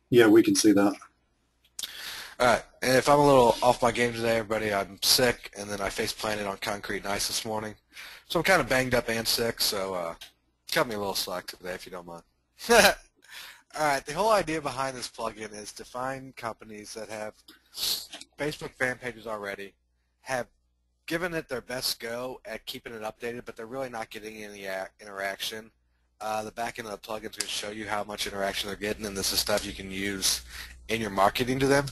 Yeah, we can see that. Alright, and if I'm a little off my game today, everybody, I'm sick, and then I face planted on concrete and ice this morning. So I'm kind of banged up and sick, so cut me a little slack today if you don't mind. Alright, the whole idea behind this plugin is to find companies that have Facebook fan pages already, have given it their best go at keeping it updated, but they're really not getting any interaction. The back end of the plugin is going to show you how much interaction they're getting, and this is stuff you can use in your marketing to them.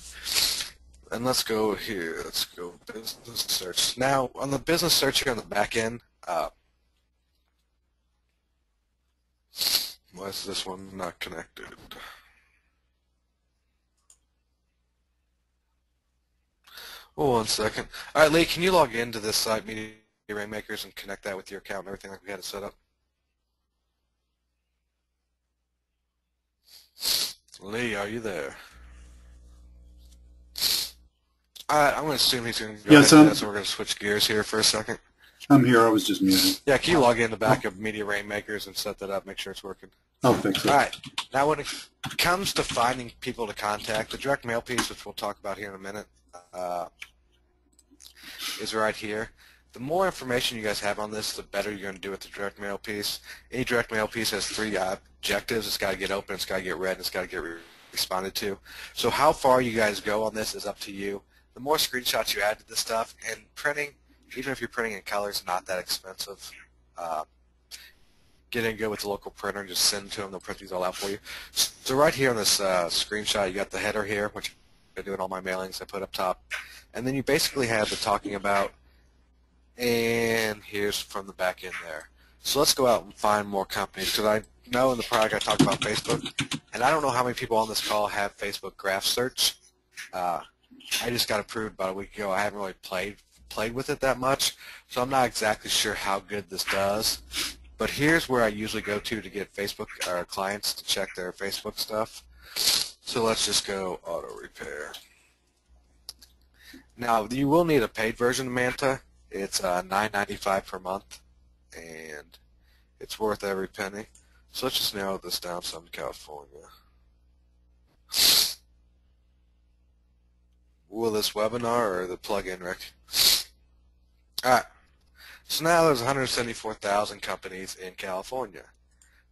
And let's go here. Let's go business search. Now, on the business search here on the back end, why is this one not connected? Oh, 1 second. All right, Lee, can you log into this site, Media Rainmakers, and connect that with your account and everything like we had it set up? Lee, are you there? All right, I'm going to assume he's going to go Yeah, ahead and do so that, so we're going to switch gears here for a second. I'm here. I was just muted. Yeah, can you log in the back Oh, of Media Rainmakers and set that up, make sure it's working? I'll fix All it. right, now when it comes to finding people to contact, the direct mail piece, which we'll talk about here in a minute, is right here. The more information you guys have on this, the better you're going to do with the direct mail piece. Any direct mail piece has three objectives. It's got to get open, it's got to get read, and it's got to get responded to. So how far you guys go on this is up to you. The more screenshots you add to this stuff, and printing, even if you're printing in color, is not that expensive. Uh, get in good with the local printer and just send them to them. They'll print these all out for you. So right here on this screenshot, you got the header here, which I do in all my mailings I put up top. And then you basically have the talking about, and here's from the back end there. So let's go out and find more companies, because I know in the product I talked about Facebook, and I don't know how many people on this call have Facebook graph search. I just got approved about a week ago. I haven't really played with it that much, so I'm not exactly sure how good this does. But here's where I usually go to get Facebook clients to check their Facebook stuff. So let's just go auto repair. Now you will need a paid version of Manta. It's $9.95 per month, and it's worth every penny. So let's just narrow this down some to California. Will this webinar or the plug-in, Rick? All right. So now there's 174,000 companies in California.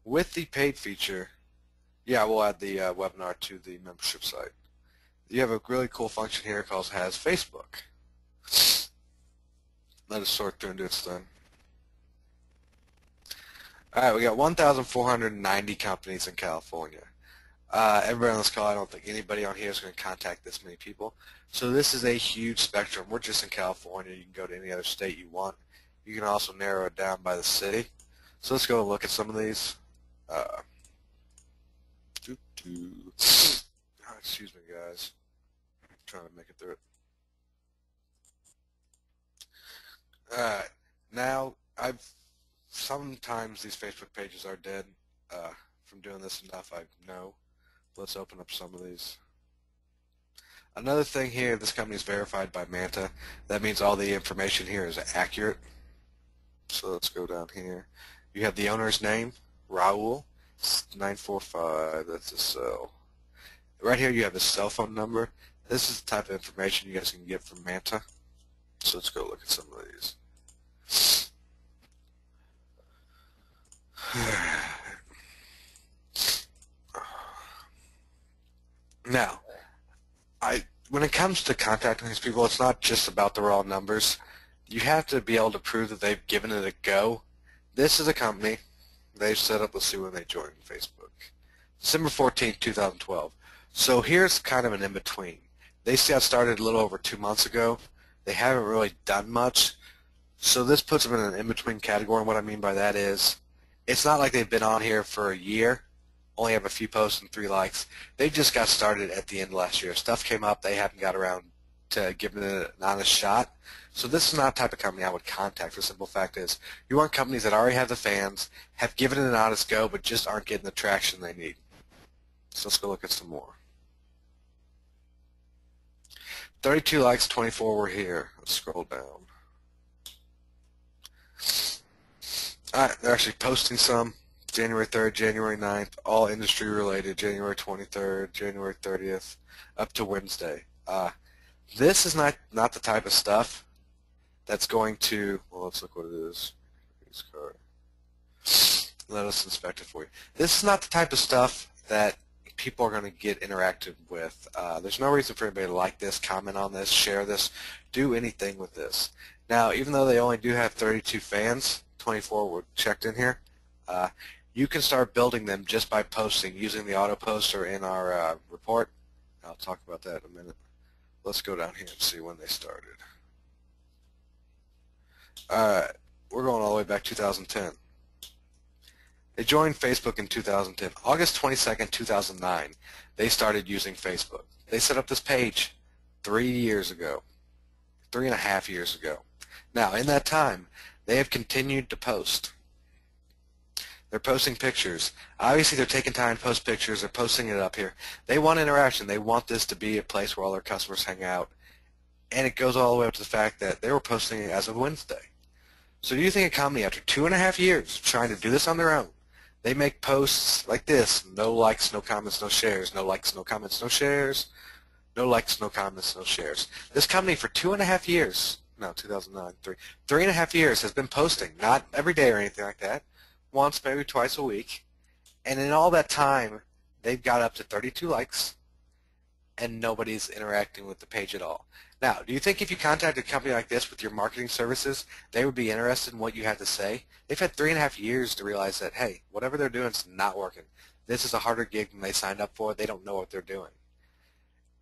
With the paid feature, yeah, we'll add the webinar to the membership site. You have a really cool function here called Has Facebook. Let us sort through and do its thing. All right, we got 1,490 companies in California. Everybody on this call, I don't think anybody on here is going to contact this many people. So this is a huge spectrum. We're just in California. You can go to any other state you want. You can also narrow it down by the city. So let's go and look at some of these. Excuse me, guys. I'm trying to make it through it. Alright, now sometimes these Facebook pages are dead. From doing this enough, I know. Let's open up some of these. Another thing here, this company is verified by Manta. That means all the information here is accurate. So let's go down here. You have the owner's name, Raul, 945, that's his cell. Right here you have his cell phone number. This is the type of information you guys can get from Manta. So let's go look at some of these. Now, when it comes to contacting these people, it's not just about the raw numbers. You have to be able to prove that they've given it a go. This is a company. They've set up, let's see when they joined Facebook. December 14th, 2012. So here's kind of an in-between. They got started a little over 2 months ago. They haven't really done much. So this puts them in an in-between category, and what I mean by that is it's not like they've been on here for a year, only have a few posts and 3 likes. They just got started at the end of last year. Stuff came up. They haven't got around to giving it an honest shot. So this is not the type of company I would contact. The simple fact is you want companies that already have the fans, have given it an honest go, but just aren't getting the traction they need. So let's go look at some more. 32 likes, 24 were here. Let's scroll down. Alright, they're actually posting some. January 3rd, January 9th, all industry related, January 23rd, January 30th, up to Wednesday. This is not the type of stuff that's going to, well, let's look what it is. Let us inspect it for you. This is not the type of stuff that people are going to get interactive with. There's no reason for anybody to like this, comment on this, share this, do anything with this. Now, even though they only do have 32 fans, 24 were checked in here, you can start building them just by posting, using the auto poster in our report. I'll talk about that in a minute. Let's go down here and see when they started. We're going all the way back 2010. They joined Facebook in 2010. August 22nd, 2009, they started using Facebook. They set up this page 3 years ago, 3.5 years ago. Now, in that time, they have continued to post. They're posting pictures. Obviously, they're taking time to post pictures. They're posting it up here. They want interaction. They want this to be a place where all their customers hang out. And it goes all the way up to the fact that they were posting it as of Wednesday. So do you think a company, after 2.5 years trying to do this on their own, they make posts like this: no likes, no comments, no shares, no likes, no comments, no shares, no likes, no comments, no shares. This company for 2.5 years, no, 2009, 3.5 years has been posting, not every day or anything like that, once, maybe twice a week, and in all that time, they've got up to 32 likes, and nobody's interacting with the page at all. Now, do you think if you contacted a company like this with your marketing services, they would be interested in what you had to say? They've had 3.5 years to realize that, hey, whatever they're doing is not working. This is a harder gig than they signed up for. They don't know what they're doing.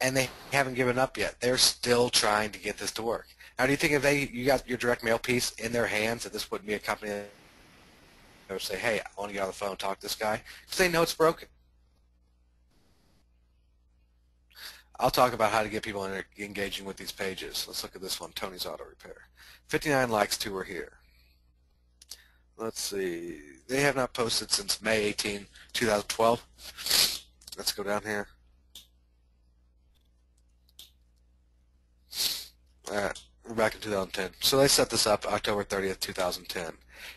And they haven't given up yet. They're still trying to get this to work. Now, do you think if you got your direct mail piece in their hands, that this wouldn't be a company that would say, hey, I want to get on the phone and talk to this guy? Because they know it's broken. I'll talk about how to get people engaging with these pages. Let's look at this one, Tony's Auto Repair. 59 likes, 2 are here. Let's see. They have not posted since May 18, 2012. Let's go down here. We're back in 2010. So they set this up October 30th, 2010.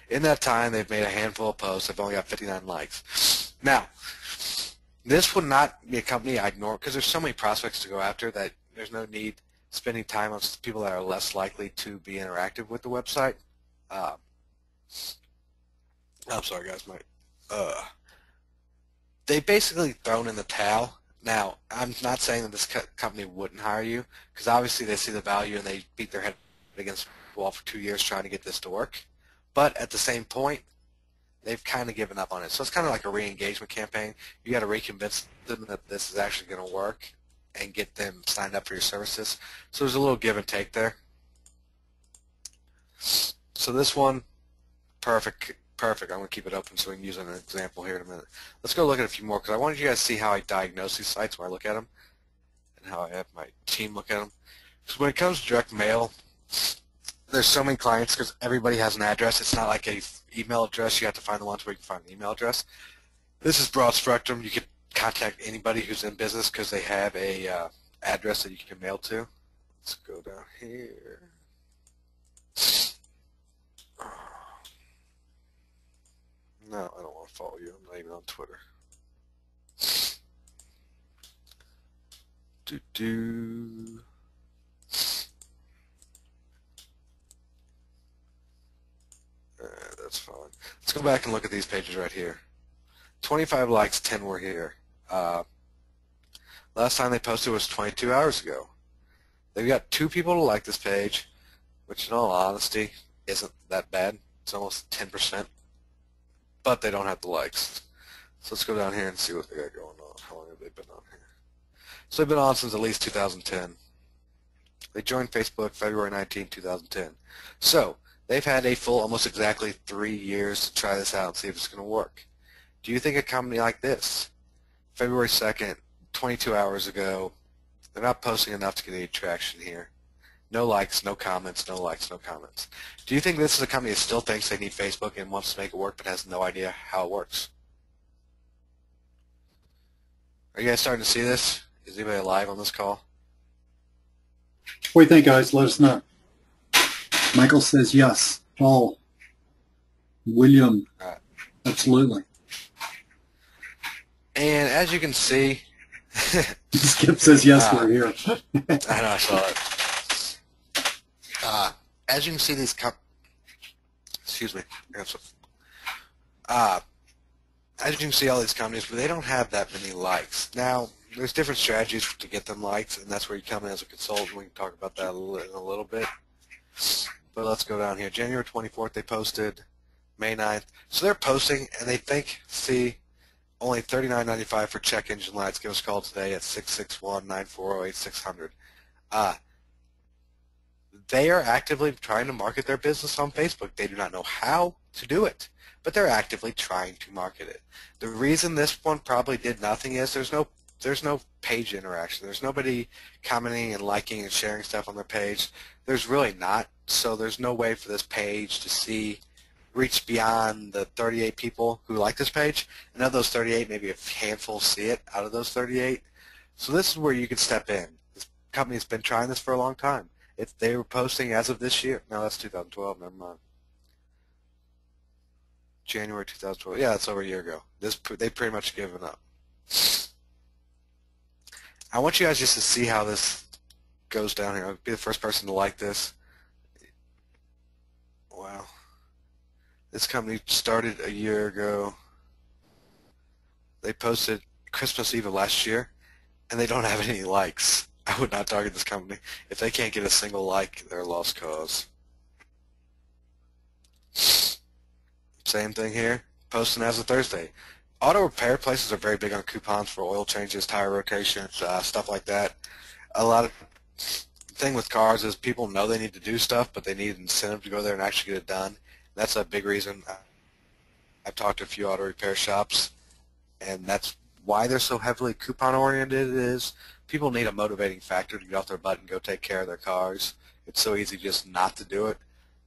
In that time, they've made a handful of posts. They've only got 59 likes. Now, this would not be a company I ignore because there's so many prospects to go after that there's no need spending time on people that are less likely to be interactive with the website. I'm sorry, guys. They basically thrown in the towel. Now, I'm not saying that this company wouldn't hire you because obviously they see the value and they beat their head against the wall for 2 years trying to get this to work. But at the same point, they've kind of given up on it. So it's kind of like a re-engagement campaign. You got to re-convince them that this is actually going to work and get them signed up for your services. So there's a little give and take there. So this one, perfect. I'm going to keep it open so we can use an example here in a minute. Let's go look at a few more because I wanted you guys to see how I diagnose these sites when I look at them and how I have my team look at them. Because when it comes to direct mail, there's so many clients because everybody has an address. It's not like a email address. You have to find the ones where you can find an email address. This is broad spectrum. You can contact anybody who's in business because they have a address that you can mail to. Let's go down here. No, I don't want to follow you. I'm not even on Twitter. That's fine. Let's go back and look at these pages right here. 25 likes, 10 were here. Last time they posted was 22 hours ago. They've got 2 people to like this page, which in all honesty isn't that bad. It's almost 10%. But they don't have the likes. So let's go down here and see what they got going on. How long have they been on here? So they've been on since at least 2010. They joined Facebook February 19, 2010. So they've had a full, almost exactly 3 years to try this out and see if it's going to work. Do you think a company like this, February 2nd, 22 hours ago, they're not posting enough to get any traction here? No likes, no comments, no likes, no comments. Do you think this is a company that still thinks they need Facebook and wants to make it work but has no idea how it works? Are you guys starting to see this? Is anybody alive on this call? What do you think, guys? Let us know. Michael says yes. Paul. William. All right. Absolutely. And as you can see, Skip says, yes, uh, we're here. I know I saw it. As you can see, excuse me. Uh, as you can see, all these companies, but they don't have that many likes. Now, there's different strategies to get them likes, and that's where you come in as a consultant. We can talk about that in a little bit. But let's go down here. January 24th, they posted. May 9th. So they're posting, and they think, see, only $39.95 for check engine lights. Give us a call today at 661-940-8600. They are actively trying to market their business on Facebook. They do not know how to do it, but they're actively trying to market it. The reason this one probably did nothing is there's no page interaction. There's nobody commenting and liking and sharing stuff on their page. There's really not. So there's no way for this page to reach beyond the 38 people who like this page. And of those 38, maybe a handful see it out of those 38. So this is where you can step in. This company's been trying this for a long time. They were posting as of this year. No, that's 2012. Never mind. January 2012. Yeah, that's over a year ago. They pretty much given up. I want you guys just to see how this goes down here. I'll be the first person to like this. Wow. This company started a year ago. They posted Christmas Eve of last year, and they don't have any likes. I would not target this company. If they can't get a single like, they're a lost cause. Same thing here. Posting as of Thursday. Auto repair places are very big on coupons for oil changes, tire rotations, stuff like that. A lot of thing with cars is people know they need to do stuff, but they need an incentive to go there and actually get it done. That's a big reason. I've talked to a few auto repair shops, and that's why they're so heavily coupon-oriented. Is people need a motivating factor to get off their butt and go take care of their cars. It's so easy just not to do it.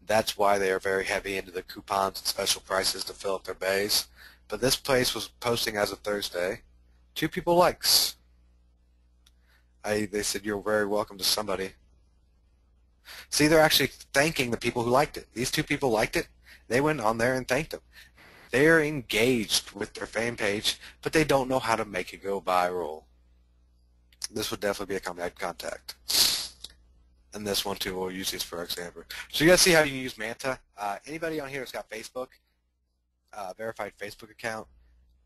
That's why they are very heavy into the coupons and special prices to fill up their bays. But this place was posting as of Thursday. 2 people likes. They said you're very welcome to somebody. See, they're actually thanking the people who liked it. These 2 people liked it. They went on there and thanked them. They're engaged with their fan page, but they don't know how to make it go viral. This would definitely be a company I'd contact. And this one too, we'll use these for example. So you guys see how you can use Manta. Anybody on here that's got Facebook, verified Facebook account,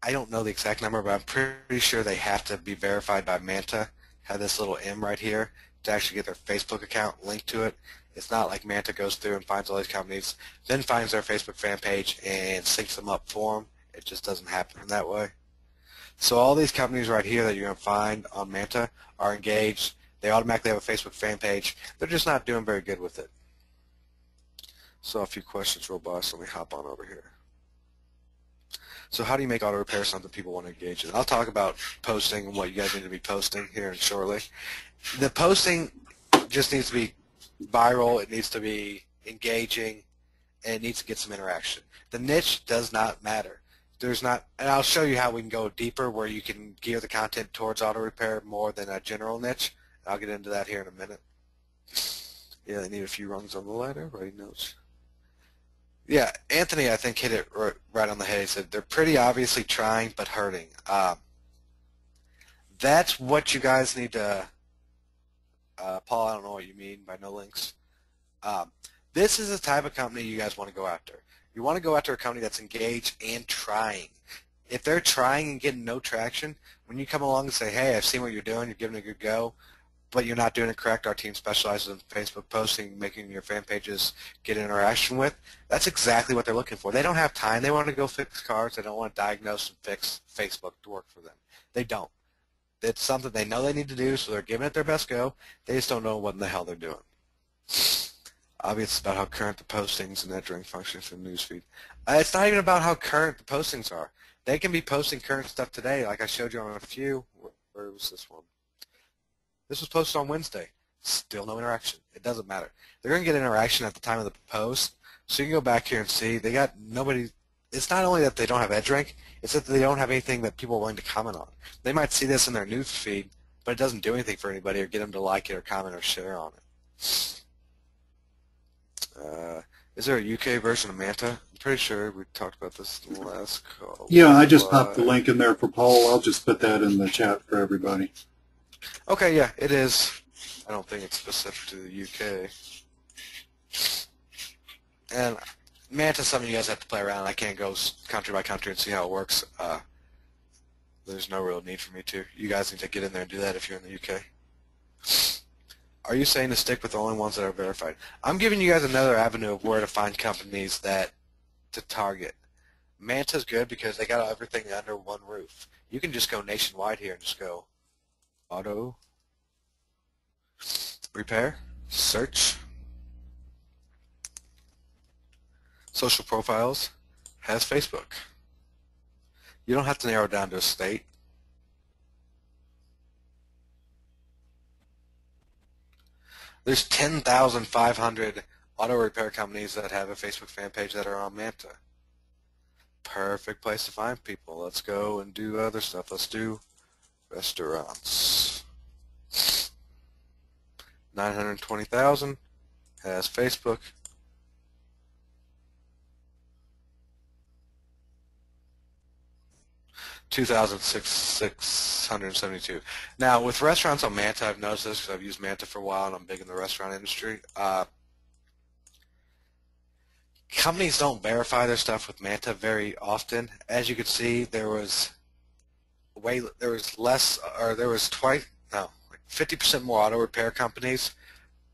I don't know the exact number, but I'm pretty sure they have to be verified by Manta. Have this little M right here to actually get their Facebook account linked to it. It's not like Manta goes through and finds all these companies, then finds their Facebook fan page and syncs them up for them. It just doesn't happen that way. So all these companies right here that you're going to find on Manta are engaged. They automatically have a Facebook fan page. They're just not doing very good with it. So a few questions, robust. Let me hop on over here. So how do you make auto repair something people want to engage in? I'll talk about posting and what you guys need to be posting here shortly. The posting just needs to be viral. It needs to be engaging, and it needs to get some interaction. The niche does not matter. There's not, and I'll show you how we can go deeper where you can gear the content towards auto repair more than a general niche. I'll get into that here in a minute. Yeah, they need a few rungs on the ladder. Writing notes. Yeah, Anthony, I think, hit it right on the head. He said they're pretty obviously trying but hurting. That's what you guys need to, Paul, I don't know what you mean by no links. This is the type of company you guys want to go after. You want to go after a company that's engaged and trying. If they're trying and getting no traction, when you come along and say, hey, I've seen what you're doing, you're giving it a good go, but you're not doing it correct, our team specializes in Facebook posting, making your fan pages get interaction with, that's exactly what they're looking for. They don't have time. They want to go fix cars. They don't want to diagnose and fix Facebook to work for them. They don't. It's something they know they need to do, so they're giving it their best go. They just don't know what in the hell they're doing. Obviously, it's about how current the postings and entering functions in the newsfeed. It's not even about how current the postings are. They can be posting current stuff today, like I showed you on a few. Where was this one? This was posted on Wednesday. Still no interaction. It doesn't matter. They're going to get interaction at the time of the post, so you can go back here and see. They got nobody. It's not only that they don't have EdgeRank, it's that they don't have anything that people are willing to comment on. They might see this in their news feed, but it doesn't do anything for anybody or get them to like it or comment or share on it. Is there a UK version of Manta? I'm pretty sure we talked about this in the last call. Yeah, I just popped the link in there for Paul. I'll just put that in the chat for everybody. Okay, yeah, it is. I don't think it's specific to the UK. And Manta's something you guys have to play around. I can't go country by country and see how it works. There's no real need for me to. You guys need to get in there and do that if you're in the UK. Are you saying to stick with the only ones that are verified? I'm giving you guys another avenue of where to find companies that to target. Manta's good because they got everything under one roof. You can just go nationwide here and just go auto repair, search, social profiles, has Facebook. You don't have to narrow it down to a state. There's 10,500 auto repair companies that have a Facebook fan page that are on Manta. Perfect place to find people. Let's go and do other stuff. Let's do restaurants. 920,000 has Facebook. 2,672. Now, with restaurants on Manta, I've noticed this because I've used Manta for a while and I'm big in the restaurant industry. Companies don't verify their stuff with Manta very often. As you can see, there was twice, no, like 50% more auto repair companies,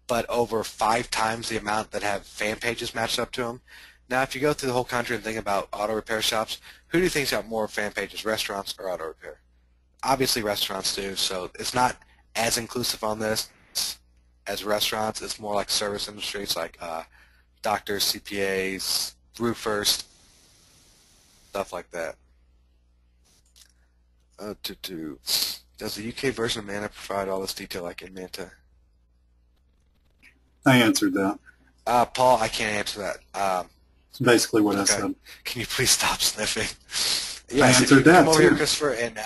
but over 5 times the amount that have fan pages matched up to them. Now, if you go through the whole country and think about auto repair shops, who do you think's got more fan pages, restaurants or auto repair? Obviously, restaurants do, so it's not as inclusive on this as restaurants. It's more like service industries like doctors, CPAs, roofers, stuff like that. Does the UK version of Manta provide all this detail like in Manta? I answered that. Paul, I can't answer that. It's basically what I Okay. said. Can you please stop sniffing? I answered that, come over here, too. Christopher, and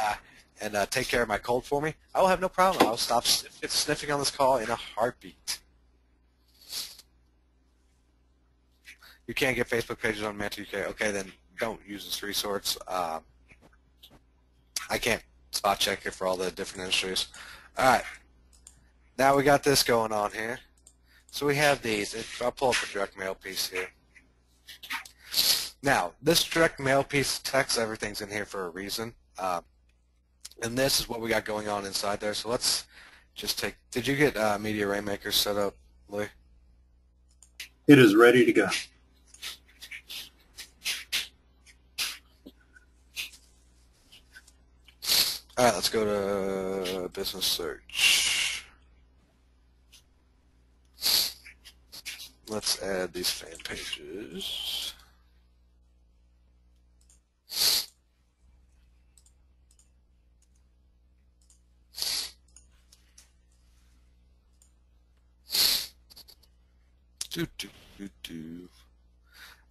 take care of my cold for me. I will have no problem. I'll stop sniffing on this call in a heartbeat. You can't get Facebook pages on Manta UK. Okay, then don't use this resource. I can't spot check it for all the different industries. All right. Now we got this going on here. So we have these. I'll pull up the direct mail piece here. Now, this direct mail piece text, everything's in here for a reason. And this is what we got going on inside there. So let's just take, did you get Media Rainmaker set up, Lee? It is ready to go. All right, let's go to business search. Let's add these fan pages.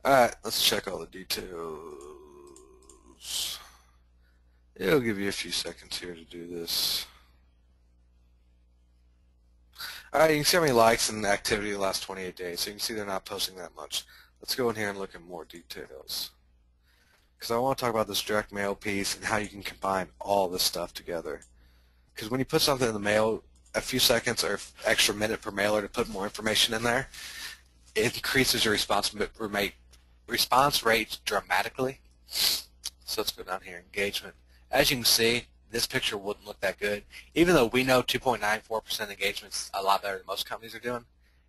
All right, let's check all the details. It'll give you a few seconds here to do this. All right, you can see how many likes and activity the last 28 days. So you can see they're not posting that much. Let's go in here and look at more details. Because I want to talk about this direct mail piece and how you can combine all this stuff together. Because when you put something in the mail, a few seconds or extra minute per mailer to put more information in there, it increases your response rate dramatically. So let's go down here, engagement. As you can see, this picture wouldn't look that good. Even though we know 2.94% engagement is a lot better than most companies are doing,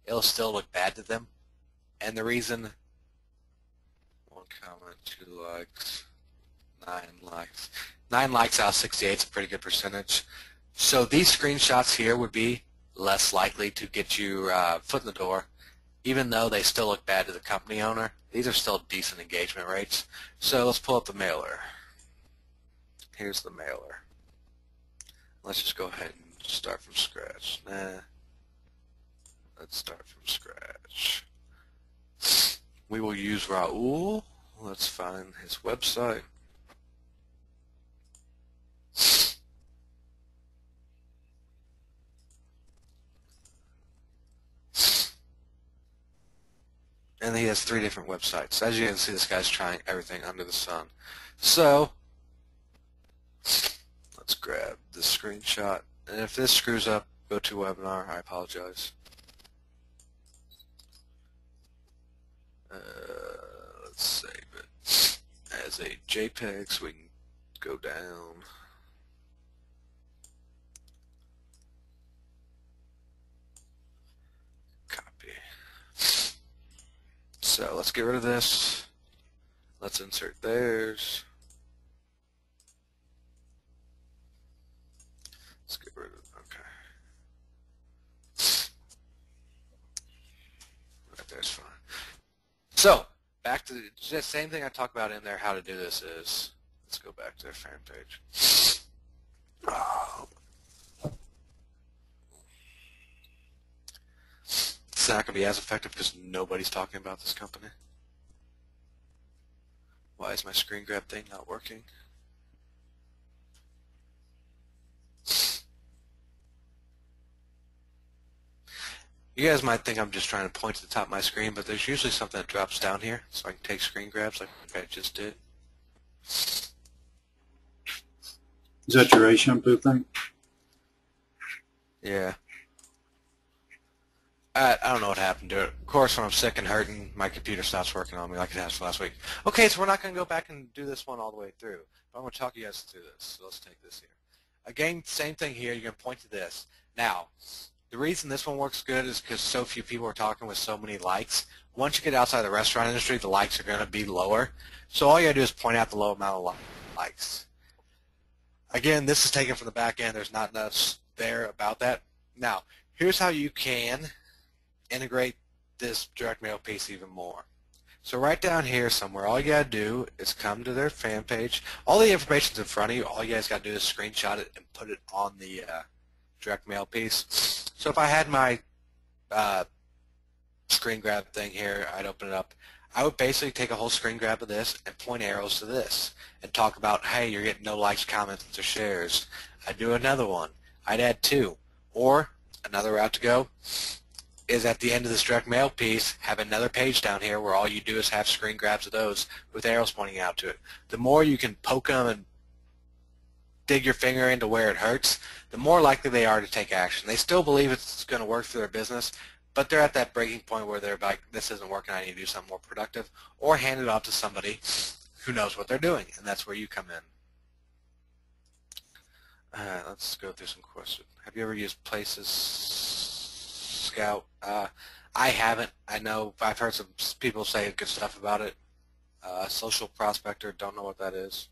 it'll still look bad to them. And the reason, 1 comment, 2 likes, 9 likes. 9 likes out of 68 is a pretty good percentage. So these screenshots here would be less likely to get you foot in the door. Even though they still look bad to the company owner, these are still decent engagement rates. So let's pull up the mailer. Here's the mailer. Let's just go ahead and start from scratch. Let's start from scratch. We will use Raul. Let's find his website. and he has 3 different websites. As you can see, this guy's trying everything under the sun. So let's grab the screenshot, and if this screws up, go to webinar. I apologize. Let's save it as a JPEG so we can go down. Copy. So let's get rid of this. Let's insert theirs. Let's get rid of it. Okay. Right there's fine. So back to the same thing I talked about in there. How to do this is, let's go back to their fan page. It's not going to be as effective because nobody's talking about this company. Why is my screen grab thing not working? You guys might think I'm just trying to point to the top of my screen, but there's usually something that drops down here, so I can take screen grabs like I just did. Is that your A shampoo thing? Yeah. I don't know what happened to it. Of course, when I'm sick and hurting, my computer stops working on me like it has for last week. Okay, so we're not going to go back and do this one all the way through, but I'm going to talk you guys through this. So let's take this here. Again, same thing here. You're going to point to this. Now, the reason this one works good is because so few people are talking with so many likes. Once you get outside the restaurant industry, the likes are going to be lower. So all you got to do is point out the low amount of likes. Again, this is taken from the back end. There's not enough there about that. Now, here's how you can integrate this direct mail piece even more. So right down here somewhere, all you got to do is come to their fan page. All the information's in front of you. All you guys got to do is screenshot it and put it on the direct mail piece. So if I had my screen grab thing here, I'd open it up. I would basically take a whole screen grab of this and point arrows to this and talk about, hey, you're getting no likes, comments, or shares. I'd do another one. I'd add 2. Or another route to go is at the end of this direct mail piece, have another page down here where all you do is have screen grabs of those with arrows pointing out to it. The more you can poke them and dig your finger into where it hurts, the more likely they are to take action. They still believe it's going to work for their business, but they're at that breaking point where they're like, this isn't working, I need to do something more productive, or hand it off to somebody who knows what they're doing, and that's where you come in. Let's go through some questions. Have you ever used Places Scout? I haven't. I know I've heard some people say good stuff about it. Social Prospector, don't know what that is.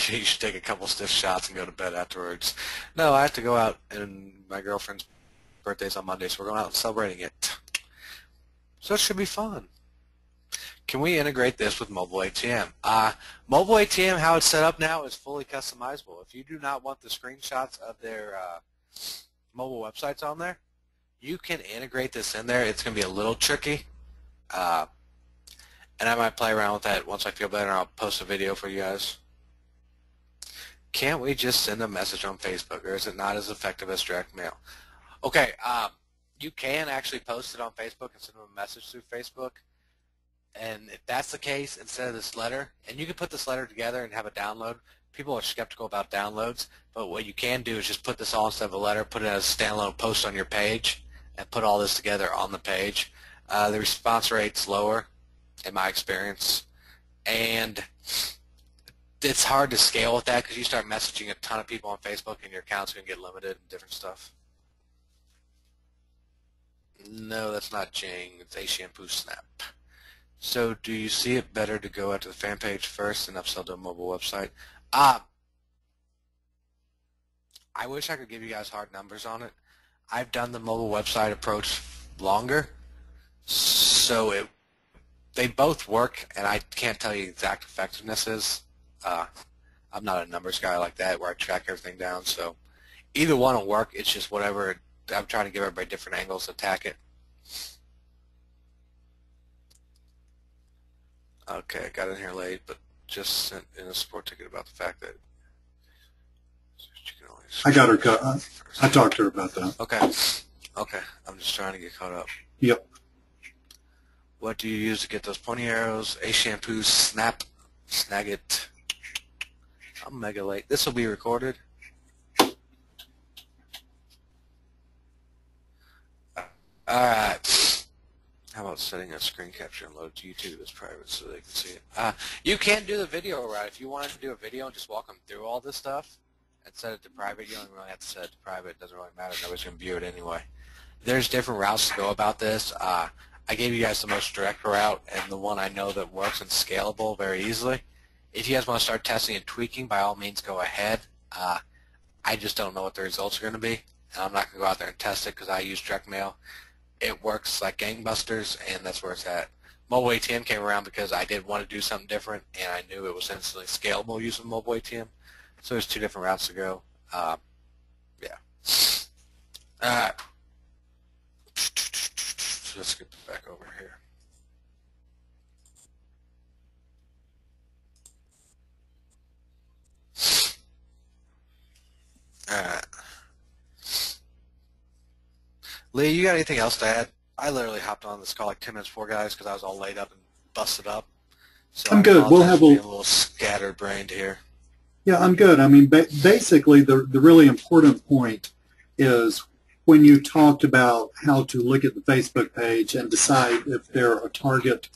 You should take a couple stiff shots and go to bed afterwards. No, I have to go out, and my girlfriend's birthday's on Monday, so we're going out and celebrating it. So it should be fun. Can we integrate this with Mobile ATM? Mobile ATM, how it's set up now, is fully customizable. If you do not want the screenshots of their mobile websites on there, you can integrate this in there. It's going to be a little tricky, and I might play around with that once I feel better. I'll post a video for you guys. Can't we just send a message on Facebook, or is it not as effective as direct mail? Okay, you can actually post it on Facebook and send them a message through Facebook. And if that's the case, instead of this letter, and you can put this letter together and have a download. People are skeptical about downloads, but what you can do is just put this all instead of a letter, put it as a standalone post on your page, and put all this together on the page. The response rate's lower, in my experience, and it's hard to scale with that because you start messaging a ton of people on Facebook and your account's going to get limited and different stuff. No, that's not Jing. It's A Shampoo Snap. So do you see it better to go out to the fan page first and upsell to a mobile website? I wish I could give you guys hard numbers on it. I've done the mobile website approach longer, so they both work, and I can't tell you exact effectiveness is. I'm not a numbers guy like that where I track everything down, so either one will work. It's just whatever. I'm trying to give everybody different angles to attack it. Okay, I got in here late, but just sent in a support ticket about the fact that I got her cut. I talked to her about that. Okay. Okay. I'm just trying to get caught up. Yep. What do you use to get those pointy arrows? A shampoo, snap, Snagit. I'm mega late. This will be recorded. Alright. How about setting a screen capture and load to YouTube as private so they can see it? You can do the video right. If you wanted to do a video and just walk them through all this stuff and set it to private, you don't really have to set it to private. It doesn't really matter. Nobody's going to view it anyway. There's different routes to go about this. I gave you guys the most direct route and the one I know that works and scalable very easily. If you guys want to start testing and tweaking, by all means go ahead. I just don't know what the results are going to be, and I'm not going to go out there and test it because I use direct mail. It works like gangbusters, and that's where it's at. Mobile ATM came around because I did want to do something different, and I knew it was instantly scalable using mobile ATM. So there's two different routes to go. Yeah. Let's get back over here. Alright. Lee, you got anything else to add? I literally hopped on this call like 10 minutes before, guys, because I was all laid up and busted up. So I'm good. We'll have a little scattered-brained here. Yeah, I'm good. I mean, basically, the really important point is when you talked about how to look at the Facebook page and decide if they're a target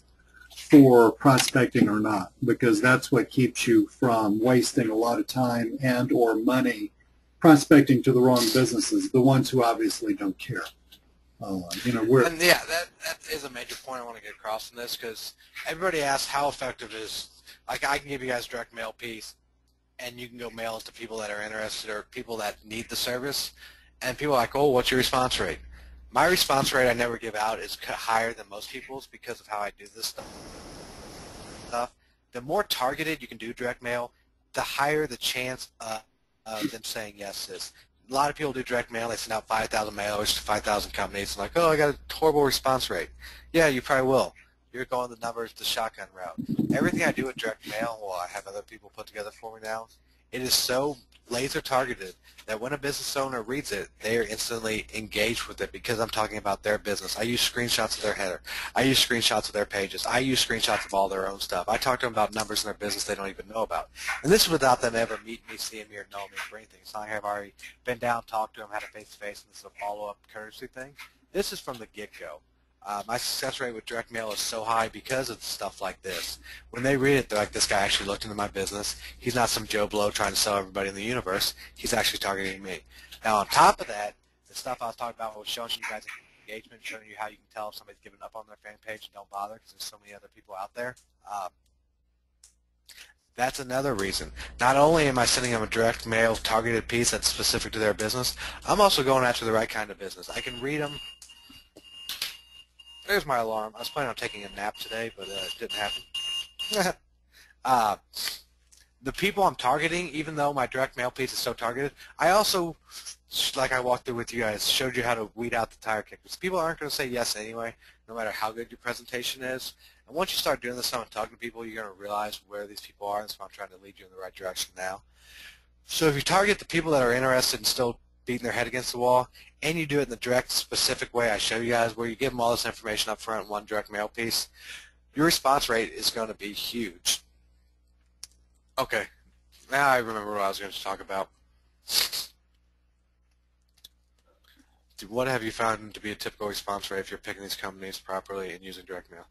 for prospecting or not, because that's what keeps you from wasting a lot of time and or money prospecting to the wrong businesses, the ones who obviously don't care. And yeah, that is a major point I want to get across in this, because everybody asks how effective it is. Like, I can give you guys direct mail piece, and you can go mail it to people that are interested or people that need the service, and people are like, oh, what's your response rate? My response rate I never give out is higher than most people's because of how I do this stuff. The more targeted you can do direct mail, the higher the chance of them saying yes is. A lot of people do direct mail. They send out 5,000 mailers to 5,000 companies. And like, oh, I got a horrible response rate. Yeah, you probably will. You're going the numbers, the shotgun route. Everything I do with direct mail, well, I have other people put together for me now, it is so laser targeted that when a business owner reads it, they are instantly engaged with it because I'm talking about their business. I use screenshots of their header. I use screenshots of their pages. I use screenshots of all their own stuff. I talk to them about numbers in their business they don't even know about. And this is without them ever meeting me, seeing me, or knowing me for anything. So I have already been down, talked to them, had a face-to-face, and this is a follow-up courtesy thing. This is from the get-go. My success rate with direct mail is so high because of stuff like this. When they read it, they're like, this guy actually looked into my business. He's not some Joe Blow trying to sell everybody in the universe. He's actually targeting me. Now, on top of that, the stuff I was talking about was showing you guys engagement, showing you how you can tell if somebody's given up on their fan page and don't bother because there's so many other people out there. That's another reason. Not only am I sending them a direct mail targeted piece that's specific to their business, I'm also going after the right kind of business. I can read them. There's my alarm. I was planning on taking a nap today, but it didn't happen. The people I'm targeting, even though my direct mail piece is so targeted, I also, like I walked through with you guys, showed you how to weed out the tire kickers. People aren't going to say yes anyway, no matter how good your presentation is. And once you start doing this stuff and talking to people, you're going to realize where these people are, and so I'm trying to lead you in the right direction now. So if you target the people that are interested in still beating their head against the wall, and you do it in the direct, specific way I show you guys, where you give them all this information up front in one direct mail piece, your response rate is going to be huge. Okay, now I remember what I was going to talk about. What have you found to be a typical response rate if you're picking these companies properly and using direct mail?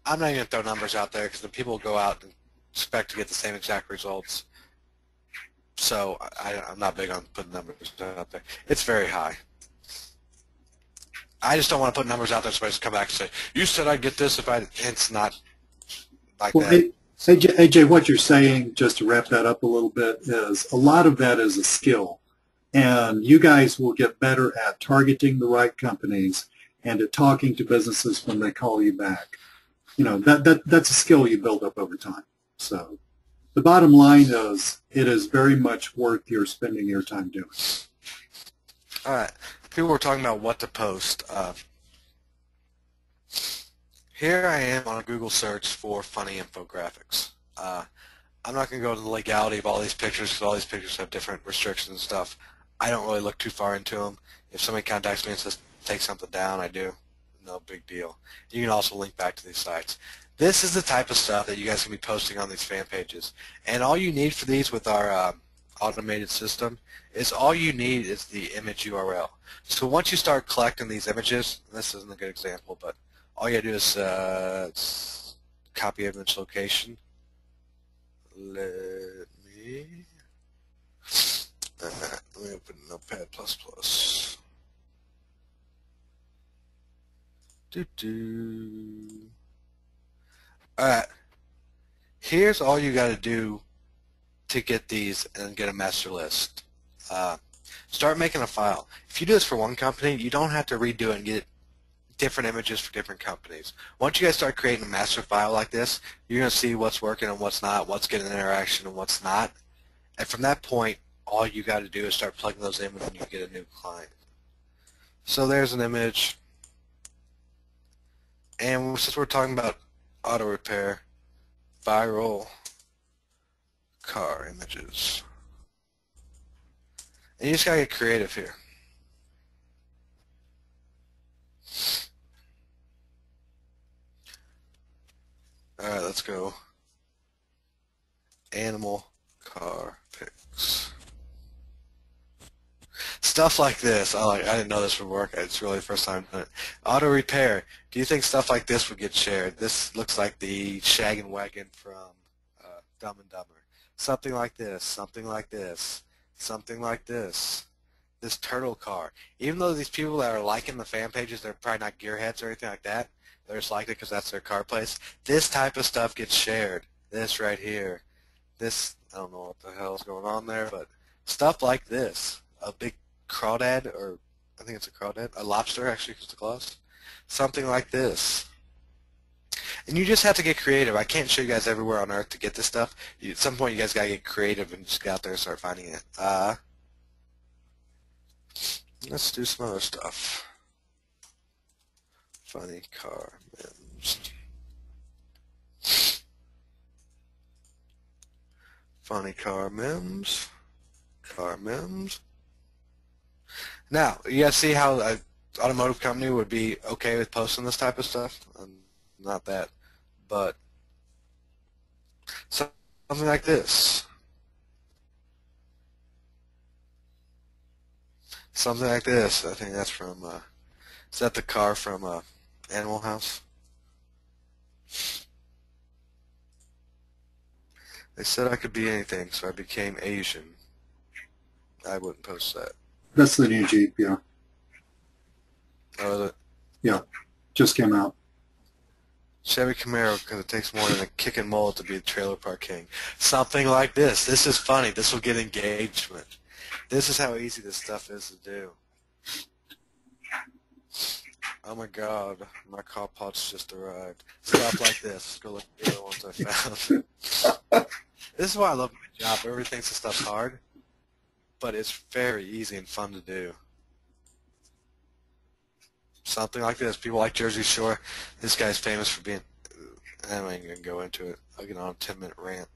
I'm not even going to throw numbers out there because the people go out and expect to get the same exact results. So I'm not big on putting numbers out there. It's very high. I just don't want to put numbers out there so somebody's come back and say, you said I'd get this if I... It's not like that. AJ, what you're saying, just to wrap that up a little bit, is a lot of that is a skill. And you guys will get better at targeting the right companies and at talking to businesses when they call you back. You know, that's a skill you build up over time. So the bottom line is it is very much worth your spending your time doing. All right. People were talking about what to post. Here I am on a Google search for funny infographics. I'm not going to go to the legality of all these pictures because all these pictures have different restrictions and stuff. I don't really look too far into them. If somebody contacts me and says take something down, I do. no big deal. You can also link back to these sites. This is the type of stuff that you guys can be posting on these fan pages. And all you need for these with our automated system is all you need is the image URL. So once you start collecting these images, this isn't a good example, but all you gotta do is copy image location. Let me open Notepad++. Alright, here's all you got to do to get these and get a master list. Start making a file. If you do this for one company, you don't have to redo it and get different images for different companies. Once you guys start creating a master file like this, you're going to see what's working and what's not, what's getting interaction and what's not. And from that point, all you got to do is start plugging those in when you get a new client. So there's an image. And since we're talking about auto repair, viral car images. And you just gotta get creative here. Alright, let's go. Animal car pics. Stuff like this. I didn't know this would work. It's really the first time I've done it. Auto repair. Do you think stuff like this would get shared? This looks like the Shaggin' Wagon from Dumb and Dumber. Something like this. Something like this. Something like this. This turtle car. Even though these people that are liking the fan pages, they're probably not gearheads or anything like that. They're just liking it because that's their car place. This type of stuff gets shared. This right here. This, I don't know what the hell is going on there, but stuff like this. A big crawdad, or I think it's a crawdad, a lobster actually because the claws, something like this. And you just have to get creative. I can't show you guys everywhere on earth to get this stuff. At some point you guys gotta get creative and just get out there and start finding it. Let's do some other stuff. Funny car memes. Funny car memes. Car memes. Now, you guys see how an automotive company would be okay with posting this type of stuff? Not that, but something like this. Something like this. I think that's from, is that the car from Animal House? They said I could be anything, so I became Asian. I wouldn't post that. That's the new Jeep, yeah. Oh, is it? Yeah, just came out. Chevy Camaro, because it takes more than a kick and mold to be the trailer park king. Something like this. This is funny. This will get engagement. This is how easy this stuff is to do. Oh my god, my car pots just arrived. Stuff like this. Let's go look at the other ones I found. This is why I love my job. Everybody thinks this stuff's hard, but it's very easy and fun to do. Something like this. People like Jersey Shore. This guy's famous for being... I ain't going to go into it. I'll get on a 10-minute rant.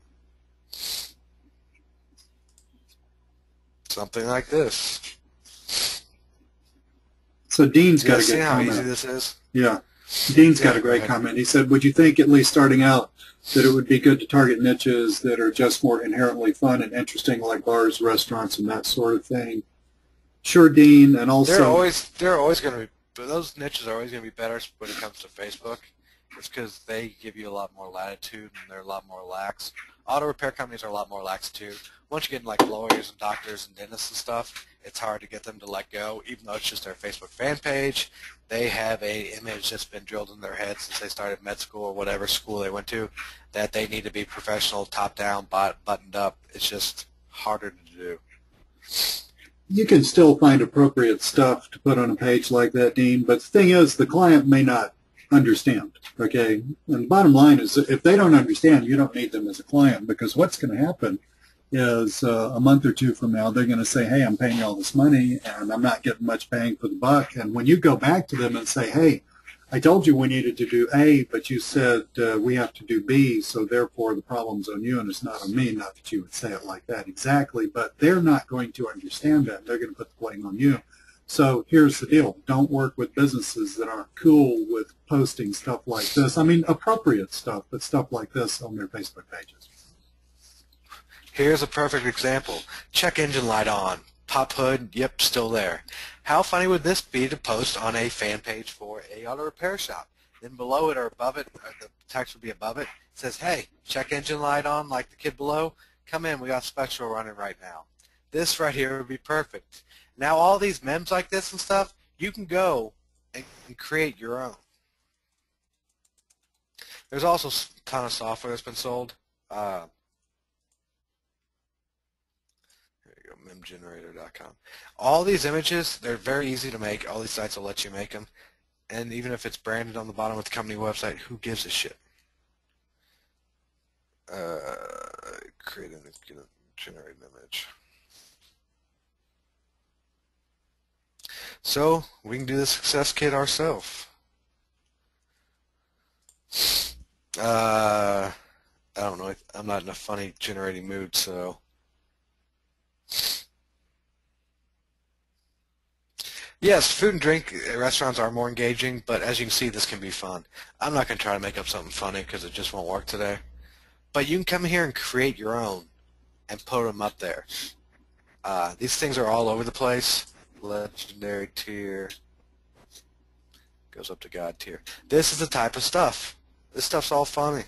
Something like this. So Dean's got a See good how comment. easy this is? Yeah. Dean's got a great comment. He said, would you think, at least starting out, that it would be good to target niches that are just more inherently fun and interesting, like bars, restaurants, and that sort of thing? Sure, Dean, and also... They're always going to be... Those niches are always going to be better when it comes to Facebook. It's because they give you a lot more latitude and they're a lot more lax. Auto repair companies are a lot more lax too. Once you get in like lawyers and doctors and dentists and stuff, it's hard to get them to let go. Even though it's just their Facebook fan page, they have a image that's been drilled in their head since they started med school or whatever school they went to, that they need to be professional, top down, buttoned up. It's just harder to do. You can still find appropriate stuff to put on a page like that, Dean, but the thing is, the client may not understand, okay? And the bottom line is, if they don't understand, you don't need them as a client, because what's going to happen is a month or two from now, they're going to say, hey, I'm paying you all this money, and I'm not getting much bang for the buck. And when you go back to them and say, hey, I told you we needed to do A, but you said we have to do B, so therefore the problem's on you and it's not on me. Not that you would say it like that exactly, but they're not going to understand that. They're going to put the blame on you. So here's the deal. Don't work with businesses that aren't cool with posting stuff like this. I mean, appropriate stuff, but stuff like this on their Facebook pages. Here's a perfect example. Check engine light on. Pop hood, yep, still there. How funny would this be to post on a fan page for a auto repair shop? Then below it or above it, or the text would be above it, it says, hey, check engine light on like the kid below. Come in, we got special running right now. This right here would be perfect. Now all these memes like this and stuff, you can go and create your own. There's also a ton of software that's been sold. Here you go, memgenerator.com. All these images, they're very easy to make. All these sites will let you make them. And even if it's branded on the bottom of the company website, who gives a shit? Create and generate an image. So we can do the success kit ourselves. I don't know. I'm not in a funny generating mood, so. Yes, food and drink restaurants are more engaging, but as you can see, this can be fun. I'm not going to try to make up something funny because it just won't work today. But you can come here and create your own and put them up there. These things are all over the place. Legendary tier goes up to God tier. This is the type of stuff. This stuff's all funny.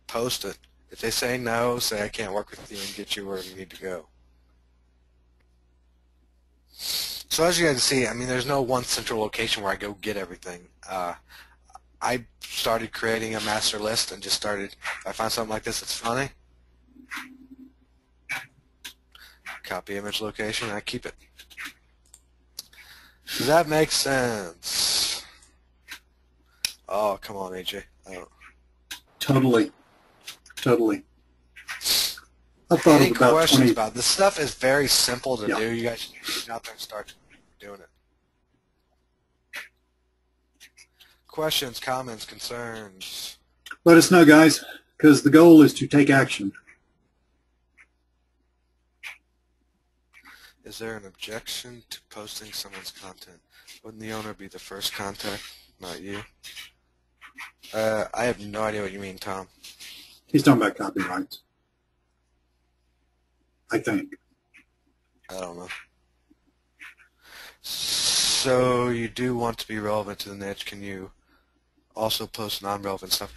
Post it. If they say no, say I can't work with you and get you where you need to go. So as you guys see, I mean, there's no one central location where I go get everything. I started creating a master list and just started, if I find something like this that's funny, copy image location, I keep it. Does that make sense? Oh, come on, AJ. Oh. Totally. Totally. I thought Any of about questions 20. about it? This stuff is very simple to Yeah. do. You guys should get out there and start doing it. Questions, comments, concerns? Let us know, guys, because the goal is to take action. Is there an objection to posting someone's content? Wouldn't the owner be the first contact, not you? I have no idea what you mean, Tom. He's talking about copyrights, I think. I don't know. So you do want to be relevant to the niche. Can you also post non-relevant stuff?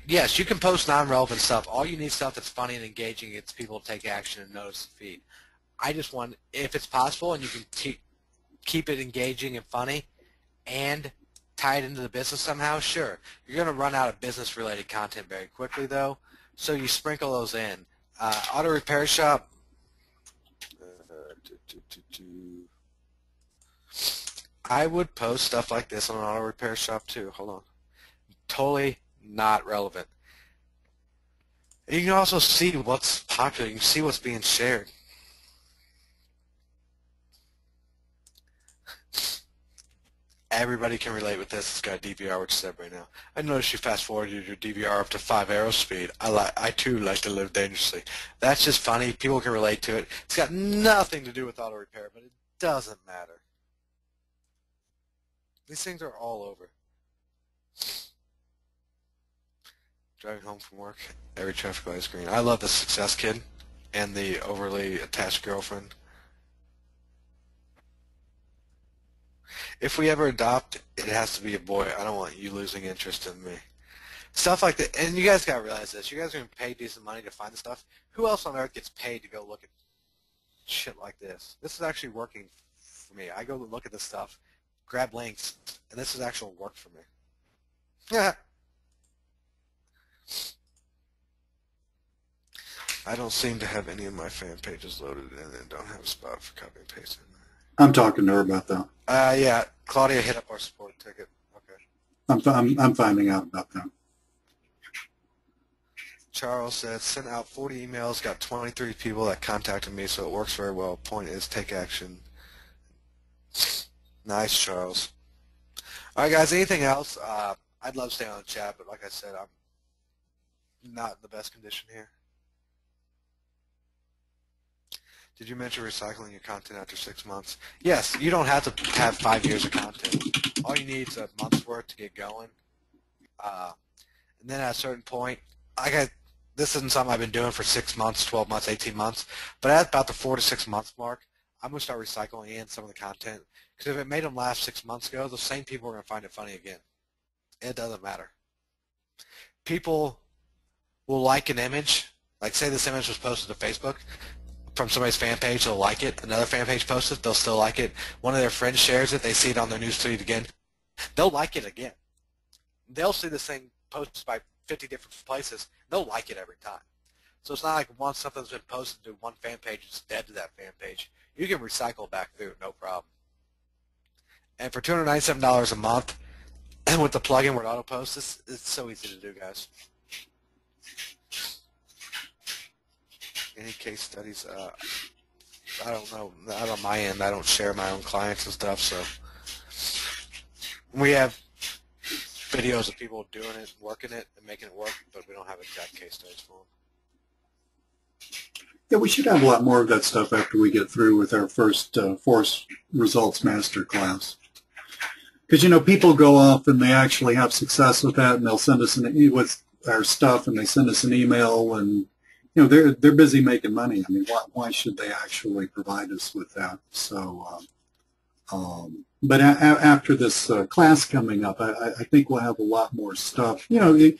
Yes, you can post non-relevant stuff. All you need stuff that's funny and engaging, gets people to take action and notice the feed. I just want, if it's possible and you can keep it engaging and funny and tie it into the business somehow, sure. You're going to run out of business-related content very quickly, though, so you sprinkle those in. Auto repair shop. I would post stuff like this on an auto repair shop, too. Hold on. Totally not relevant. And you can also see what's popular. You can see what's being shared. Everybody can relate with this. It's got a DVR, which is up right now. I noticed you fast forwarded your DVR up to 5 arrow speed. I too like to live dangerously. That's just funny. People can relate to it. It's got nothing to do with auto repair, but it doesn't matter. These things are all over. Driving home from work, every traffic light is green. I love the success kid and the overly attached girlfriend. If we ever adopt, it has to be a boy. I don't want you losing interest in me. Stuff like that. And you guys got to realize this. You guys are going to pay decent money to find this stuff. Who else on earth gets paid to go look at shit like this? This is actually working for me. I go look at this stuff, grab links, and this is actual work for me. Yeah. I don't seem to have any of my fan pages loaded in and don't have a spot for copy and pasting. I'm talking to her about that. Yeah, Claudia hit up our support ticket. Okay. I'm finding out about that. Charles said, sent out 40 emails, got 23 people that contacted me, so it works very well. Point is, take action. Nice, Charles. All right, guys, anything else? I'd love to stay on the chat, but like I said, I'm not in the best condition here. Did you mention recycling your content after 6 months? Yes, you don't have to have 5 years of content. All you need is a month's worth to get going. And then at a certain point, this isn't something I've been doing for 6 months, 12 months, 18 months, but at about the 4 to 6 months mark, I'm going to start recycling in some of the content. Because if it made them laugh 6 months ago, the same people are going to find it funny again. It doesn't matter. People will like an image. Like, say this image was posted to Facebook from somebody's fan page, they'll like it. Another fan page posts it, they'll still like it. One of their friends shares it, they see it on their newsfeed again. They'll like it again. They'll see this thing posted by 50 different places. They'll like it every time. So it's not like once something's been posted to one fan page, it's dead to that fan page. You can recycle back through, no problem. And for $297 a month, and with the plugin where it auto posts, it's so easy to do, guys. Any case studies? I don't know. Not on my end. I don't share my own clients and stuff, so we have videos of people doing it, working it, and making it work, but we don't have exact case studies for them. Yeah, we should have a lot more of that stuff after we get through with our first Force Results Masterclass. Because, you know, people go off and they actually have success with that, and they'll send us with our stuff, and they send us an email, and you know, they're busy making money. I mean, why should they actually provide us with that? So, but after this class coming up, I think we'll have a lot more stuff. You know,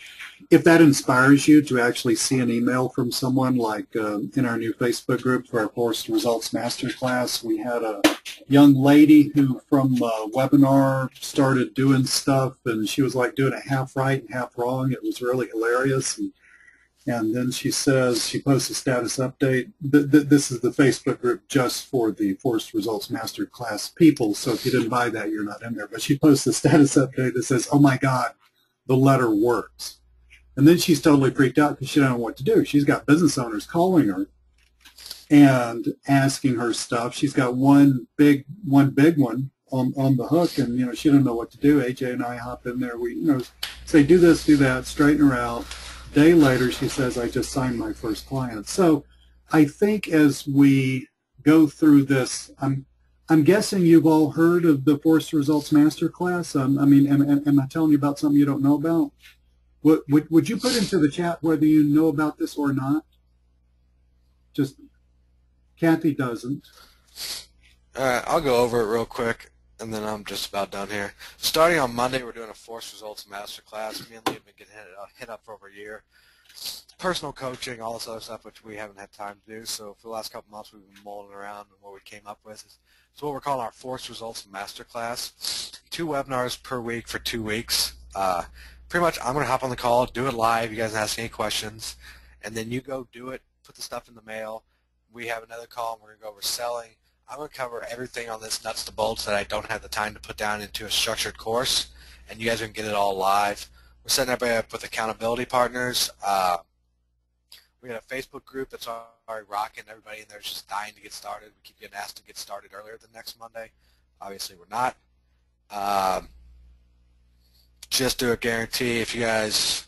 if that inspires you to actually see an email from someone, like in our new Facebook group for our Force Results Masterclass, we had a young lady who from a webinar started doing stuff, and she was like doing it half right and half wrong. It was really hilarious. And then she says, she posts a status update. This is the Facebook group just for the Forced Results Masterclass people, so if you didn't buy that, you're not in there. But she posts a status update that says, oh my God, the letter works. And then she's totally freaked out because she doesn't know what to do. She's got business owners calling her and asking her stuff. She's got one big one on the hook, and, you know, she doesn't know what to do. AJ and I hop in there. We, you know, say, do this, do that, straighten her out. Day later, she says, I just signed my first client. So I think as we go through this, I'm guessing you've all heard of the Forced Results Masterclass. I mean, am I telling you about something you don't know about? Would you put into the chat whether you know about this or not? Just, Kathy doesn't. All right, I'll go over it real quick, and then I'm just about done here. Starting on Monday, we're doing a Force Results Masterclass. Me and Lee have been getting hit up for over a year. Personal coaching, all this other stuff, which we haven't had time to do. So for the last couple months, we've been mulling around, and what we came up with is what we're calling our Force Results Masterclass. 2 webinars per week for 2 weeks. Pretty much, I'm going to hop on the call, do it live. You guys can ask any questions, and then you go do it, put the stuff in the mail. We have another call, and we're going to go over selling. I'm going to cover everything on this nuts to bolts that I don't have the time to put down into a structured course, and you guys can get it all live. We're setting everybody up with accountability partners. We got a Facebook group that's already rocking. Everybody in there is just dying to get started. We keep getting asked to get started earlier than next Monday. Obviously, we're not. Just do a guarantee if you guys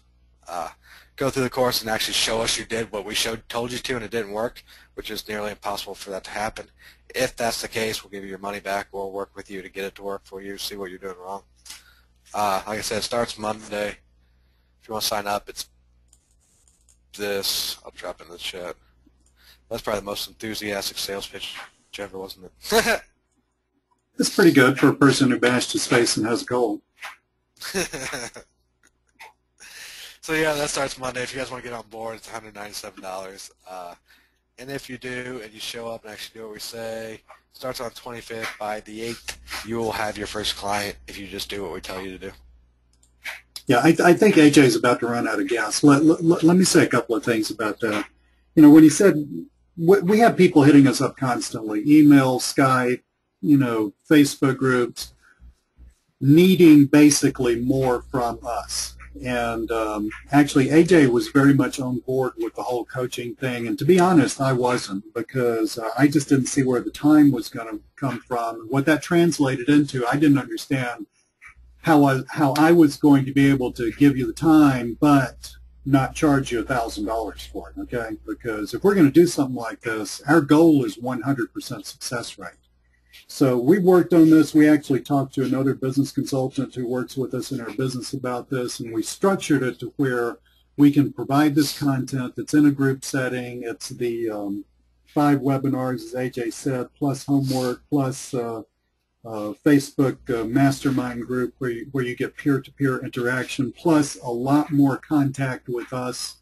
go through the course and actually show us you did what we told you to and it didn't work, which is nearly impossible for that to happen. If that's the case, we'll give you your money back. We'll work with you to get it to work for you, see what you're doing wrong. Like I said, it starts Monday. If you want to sign up, it's this. I'll drop it in the chat. That's probably the most enthusiastic sales pitch ever, wasn't it? It's pretty good for a person who bashed his face and has a cold. So yeah, that starts Monday. If you guys want to get on board, it's $197. And if you do, and you show up and actually do what we say, it starts on 25th. By the 8th, you will have your first client if you just do what we tell you to do. Yeah, I think AJ is about to run out of gas. Let me say a couple of things about that. You know, when he said, we have people hitting us up constantly, email, Skype, you know, Facebook groups, needing basically more from us. And actually, AJ was very much on board with the whole coaching thing. And to be honest, I wasn't, because I just didn't see where the time was going to come from. What that translated into, I didn't understand how I was going to be able to give you the time, but not charge you $1,000 for it, okay? Because if we're going to do something like this, our goal is 100% success rate. So we worked on this. We actually talked to another business consultant who works with us in our business about this, and we structured it to where we can provide this content that's in a group setting. It's the 5 webinars, as AJ said, plus homework, plus Facebook mastermind group where you get peer-to-peer interaction, plus a lot more contact with us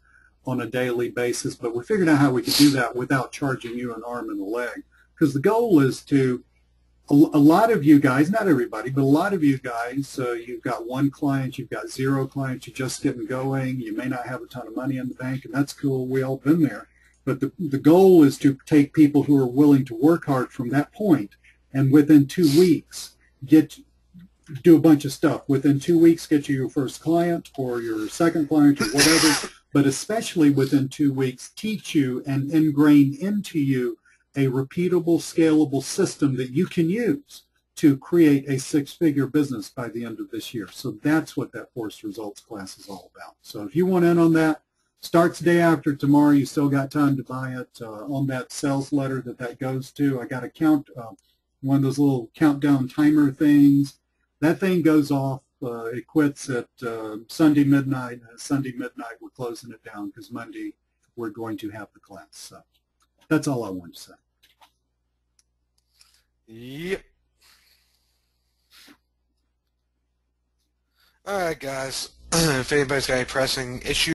on a daily basis. But we figured out how we could do that without charging you an arm and a leg. Because the goal is to, a lot of you guys, not everybody, but a lot of you guys, you've got 1 client, you've got 0 clients, you're just getting going, you may not have a ton of money in the bank, and that's cool, we all been there. But the goal is to take people who are willing to work hard from that point, and within 2 weeks, do a bunch of stuff. Within 2 weeks, get you your first client or your second client or whatever, but especially within 2 weeks, teach you and ingrain into you a repeatable, scalable system that you can use to create a 6-figure business by the end of this year. So that's what that Forced Results class is all about. So if you want in on that, starts day after tomorrow. You still got time to buy it on that sales letter that goes to. I got a one of those little countdown timer things. That thing goes off. It quits at Sunday midnight. And at Sunday midnight, we're closing it down because Monday we're going to have the class. So that's all I want to say. Yep. All right, guys. If anybody's got any pressing issues,